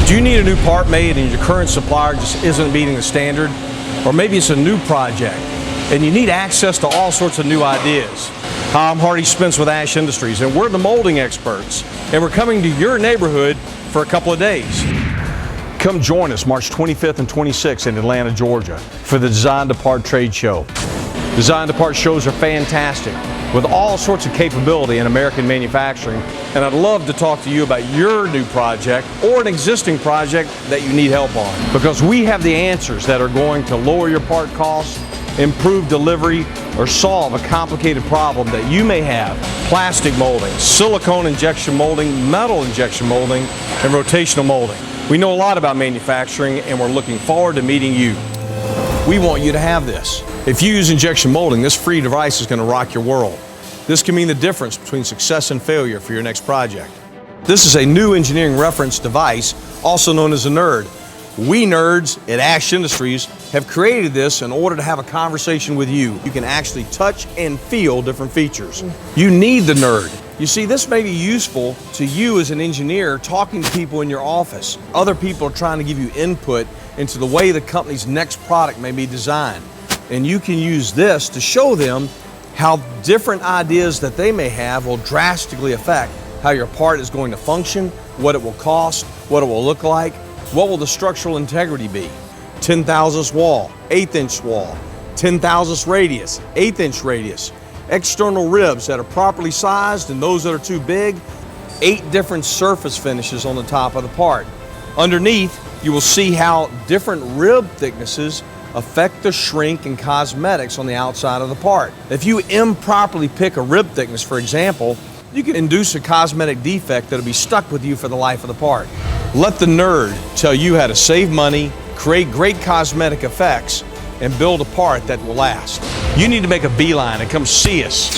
Do you need a new part made and your current supplier just isn't meeting the standard? Or maybe it's a new project and you need access to all sorts of new ideas. Hi, I'm Hardy Spence with Ash Industries, and we're the molding experts, and we're coming to your neighborhood for a couple of days. Come join us March 25th and 26th in Atlanta, Georgia for the Design-2-Part trade show. Design-2-Part shows are fantastic with all sorts of capability in American manufacturing, and I'd love to talk to you about your new project or an existing project that you need help on, because we have the answers that are going to lower your part costs, improve delivery, or solve a complicated problem that you may have. Plastic molding, silicone injection molding, metal injection molding, and rotational molding. We know a lot about manufacturing, and we're looking forward to meeting you. We want you to have this. If you use injection molding, this free device is going to rock your world. This can mean the difference between success and failure for your next project. This is a new engineering reference device, also known as a nerd. We nerds at Ash Industries have created this in order to have a conversation with you. You can actually touch and feel different features. You need the nerd. You see, this may be useful to you as an engineer talking to people in your office. Other people are trying to give you input into the way the company's next product may be designed. And you can use this to show them how different ideas that they may have will drastically affect how your part is going to function, what it will cost, what it will look like. What will the structural integrity be? 10 thousandths wall, 1/8 inch wall, 10 thousandths radius, 1/8 inch radius, external ribs that are properly sized and those that are too big, 8 different surface finishes on the top of the part. Underneath, you will see how different rib thicknesses affect the shrink and cosmetics on the outside of the part. If you improperly pick a rib thickness, for example, you can induce a cosmetic defect that'll be stuck with you for the life of the part. Let the nerd tell you how to save money, create great cosmetic effects, and build a part that will last. You need to make a beeline and come see us.